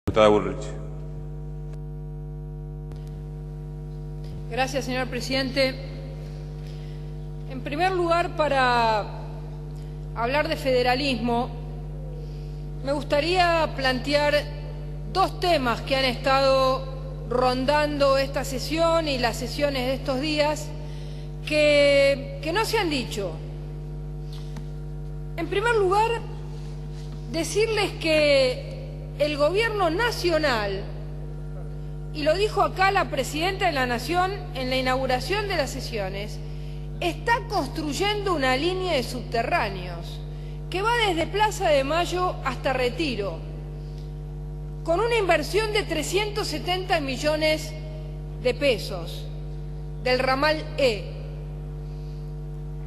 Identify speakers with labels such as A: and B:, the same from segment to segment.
A: Diputada Bullrich.
B: Gracias, señor presidente. En primer lugar, para hablar de federalismo, me gustaría plantear dos temas que han estado rondando esta sesión y las sesiones de estos días que no se han dicho. En primer lugar, decirles que el Gobierno nacional, y lo dijo acá la Presidenta de la Nación en la inauguración de las sesiones, está construyendo una línea de subterráneos que va desde Plaza de Mayo hasta Retiro, con una inversión de 370 millones de pesos del ramal E.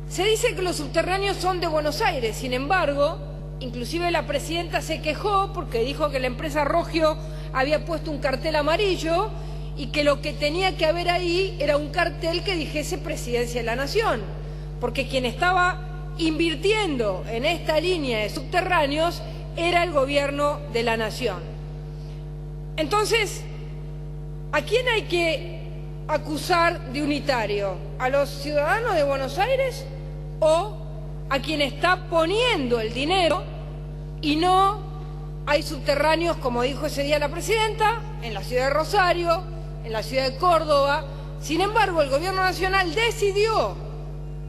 B: Se dice que los subterráneos son de Buenos Aires, sin embargo, inclusive la Presidenta se quejó porque dijo que la empresa Rogio había puesto un cartel amarillo y que lo que tenía que haber ahí era un cartel que dijese Presidencia de la Nación, porque quien estaba invirtiendo en esta línea de subterráneos era el Gobierno de la Nación. Entonces, ¿a quién hay que acusar de unitario? ¿A los ciudadanos de Buenos Aires o a quien está poniendo el dinero y no hay subterráneos, como dijo ese día la Presidenta, en la ciudad de Rosario, en la ciudad de Córdoba? Sin embargo, el Gobierno Nacional decidió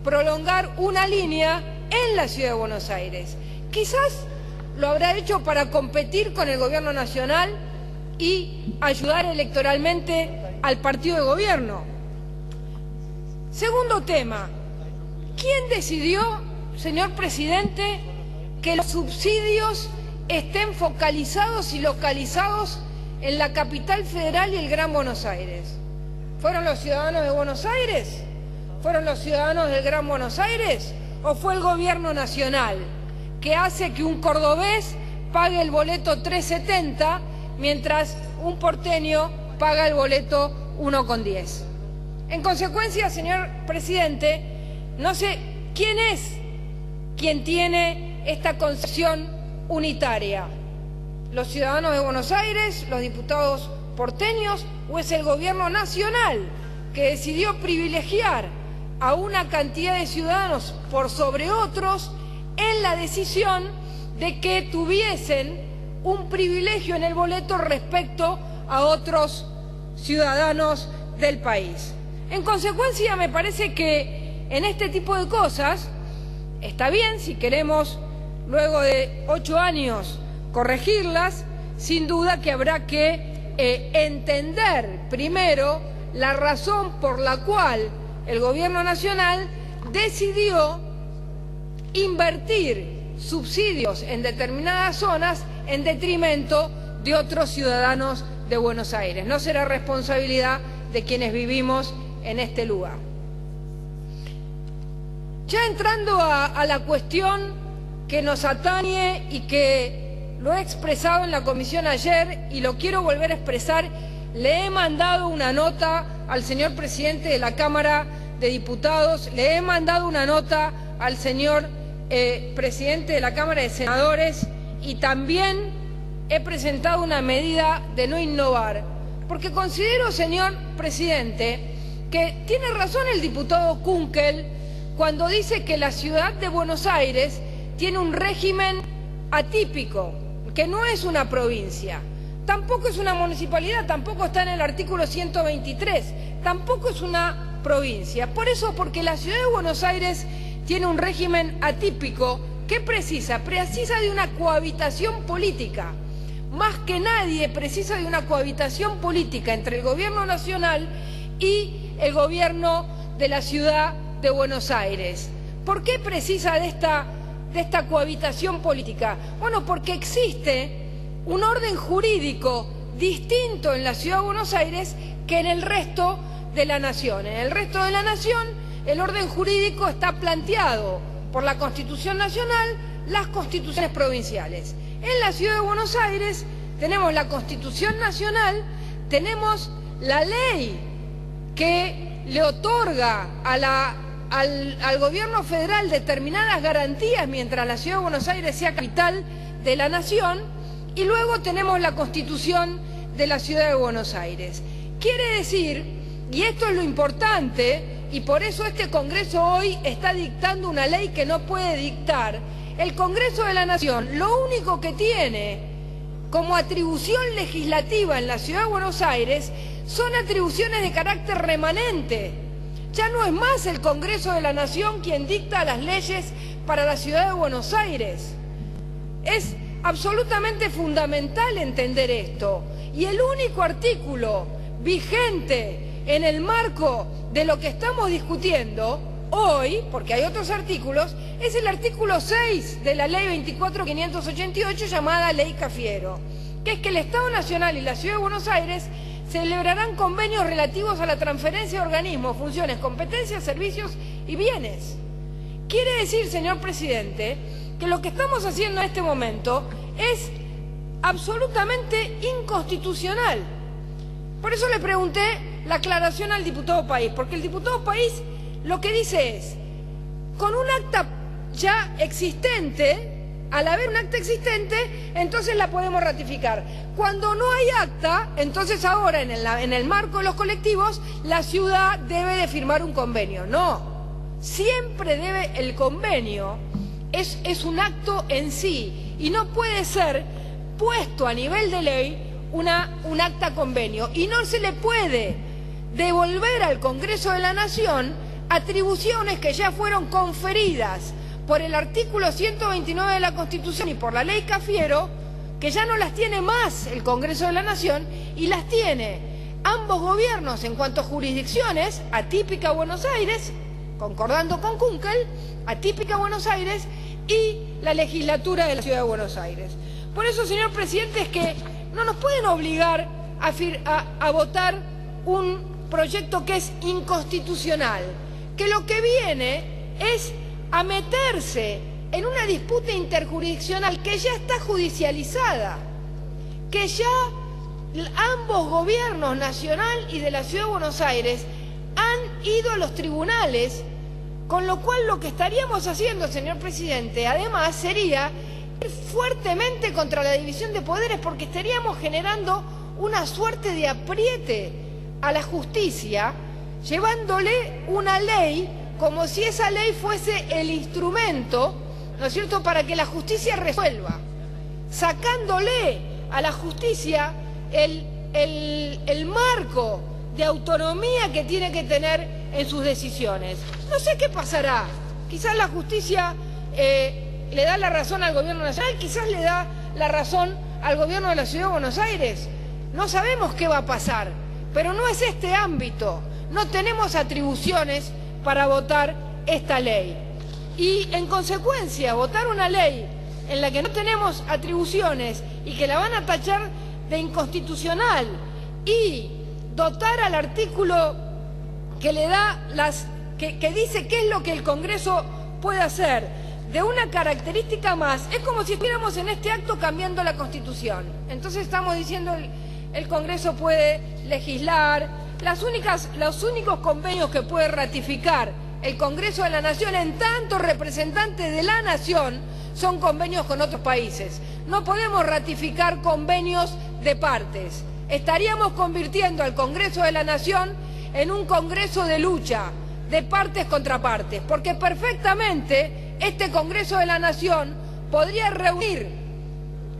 B: prolongar una línea en la ciudad de Buenos Aires. Quizás lo habrá hecho para competir con el Gobierno Nacional y ayudar electoralmente al partido de gobierno. Segundo tema, ¿quién decidió, señor presidente, que los subsidios estén focalizados y localizados en la capital federal y el Gran Buenos Aires? ¿Fueron los ciudadanos de Buenos Aires? ¿Fueron los ciudadanos del Gran Buenos Aires? ¿O fue el Gobierno Nacional que hace que un cordobés pague el boleto 3.70 mientras un porteño paga el boleto 1.10? En consecuencia, señor presidente, no sé quién es quien tiene esta concepción unitaria. ¿Los ciudadanos de Buenos Aires, los diputados porteños, o es el Gobierno Nacional que decidió privilegiar a una cantidad de ciudadanos por sobre otros en la decisión de que tuviesen un privilegio en el boleto respecto a otros ciudadanos del país? En consecuencia, me parece que en este tipo de cosas está bien, si queremos luego de 8 años corregirlas, sin duda que habrá que entender primero la razón por la cual el Gobierno Nacional decidió invertir subsidios en determinadas zonas en detrimento de otros ciudadanos de Buenos Aires. No será responsabilidad de quienes vivimos en este lugar. Ya entrando a la cuestión que nos atañe y que lo he expresado en la comisión ayer y lo quiero volver a expresar, le he mandado una nota al señor presidente de la Cámara de Diputados, le he mandado una nota al señor presidente de la Cámara de Senadores y también he presentado una medida de no innovar, porque considero, señor presidente, que tiene razón el diputado Kunkel cuando dice que la ciudad de Buenos Aires tiene un régimen atípico, que no es una provincia, tampoco es una municipalidad, tampoco está en el artículo 123, tampoco es una provincia. Por eso, porque la ciudad de Buenos Aires tiene un régimen atípico, ¿qué precisa? Precisa de una cohabitación política. Más que nadie precisa de una cohabitación política entre el Gobierno Nacional y el Gobierno de la ciudad de Buenos Aires. ¿Por qué precisa de esta cohabitación política? Bueno, porque existe un orden jurídico distinto en la ciudad de Buenos Aires que en el resto de la nación. En el resto de la nación, el orden jurídico está planteado por la Constitución Nacional, las constituciones provinciales. En la ciudad de Buenos Aires tenemos la Constitución Nacional, tenemos la ley que le otorga al Gobierno federal determinadas garantías mientras la ciudad de Buenos Aires sea capital de la nación, y luego tenemos la Constitución de la Ciudad de Buenos Aires. Quiere decir, y esto es lo importante, y por eso este Congreso hoy está dictando una ley que no puede dictar, el Congreso de la Nación lo único que tiene como atribución legislativa en la Ciudad de Buenos Aires son atribuciones de carácter remanente. Ya no es más el Congreso de la Nación quien dicta las leyes para la Ciudad de Buenos Aires. Es absolutamente fundamental entender esto. Y el único artículo vigente en el marco de lo que estamos discutiendo hoy, porque hay otros artículos, es el artículo 6 de la Ley 24.588 llamada Ley Cafiero, que es que el Estado Nacional y la Ciudad de Buenos Aires celebrarán convenios relativos a la transferencia de organismos, funciones, competencias, servicios y bienes. Quiere decir, señor presidente, que lo que estamos haciendo en este momento es absolutamente inconstitucional. Por eso le pregunté la aclaración al diputado País, porque el diputado País lo que dice es, con un acta ya existente, al haber un acta existente, entonces la podemos ratificar. Cuando no hay acta, entonces ahora en el marco de los colectivos, la ciudad debe de firmar un convenio. No, siempre debe, el convenio es un acto en sí y no puede ser puesto a nivel de ley un acta convenio. Y no se le puede devolver al Congreso de la Nación atribuciones que ya fueron conferidas por el artículo 129 de la Constitución y por la Ley Cafiero, que ya no las tiene más el Congreso de la Nación y las tiene ambos gobiernos en cuanto a jurisdicciones, atípica Buenos Aires, concordando con Kunkel, atípica Buenos Aires y la legislatura de la Ciudad de Buenos Aires. Por eso, señor presidente, es que no nos pueden obligar a votar un proyecto que es inconstitucional, que lo que viene es a meterse en una disputa interjurisdiccional que ya está judicializada, que ya ambos gobiernos, nacional y de la Ciudad de Buenos Aires, han ido a los tribunales, con lo cual lo que estaríamos haciendo, señor presidente, además sería ir fuertemente contra la división de poderes, porque estaríamos generando una suerte de apriete a la justicia, llevándole una ley como si esa ley fuese el instrumento, ¿no es cierto?, para que la justicia resuelva, sacándole a la justicia el marco de autonomía que tiene que tener en sus decisiones. No sé qué pasará, quizás la justicia le da la razón al gobierno nacional, quizás le da la razón al gobierno de la Ciudad de Buenos Aires, no sabemos qué va a pasar, pero no es este ámbito, no tenemos atribuciones para votar esta ley. Y en consecuencia, votar una ley en la que no tenemos atribuciones y que la van a tachar de inconstitucional y dotar al artículo que le da que dice qué es lo que el Congreso puede hacer de una característica más, es como si estuviéramos en este acto cambiando la Constitución. Entonces estamos diciendo el Congreso puede legislar. Los únicos convenios que puede ratificar el Congreso de la Nación en tanto representante de la Nación son convenios con otros países. No podemos ratificar convenios de partes. Estaríamos convirtiendo al Congreso de la Nación en un Congreso de lucha, de partes contra partes, porque perfectamente este Congreso de la Nación podría reunir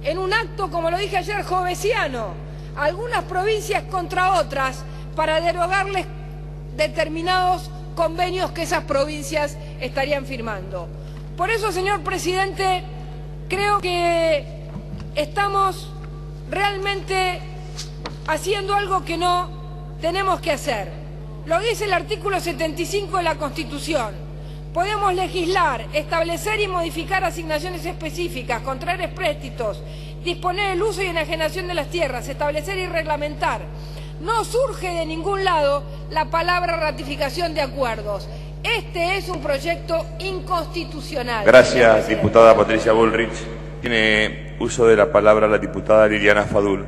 B: en un acto, como lo dije ayer, jovesiano, algunas provincias contra otras, para derogarles determinados convenios que esas provincias estarían firmando. Por eso, señor presidente, creo que estamos realmente haciendo algo que no tenemos que hacer. Lo dice el artículo 75 de la Constitución. Podemos legislar, establecer y modificar asignaciones específicas, contraer empréstitos, disponer el uso y enajenación de las tierras, establecer y reglamentar. No surge de ningún lado la palabra ratificación de acuerdos. Este es un proyecto inconstitucional.
A: Gracias, diputada Patricia Bullrich. Tiene uso de la palabra la diputada Liliana Fadul.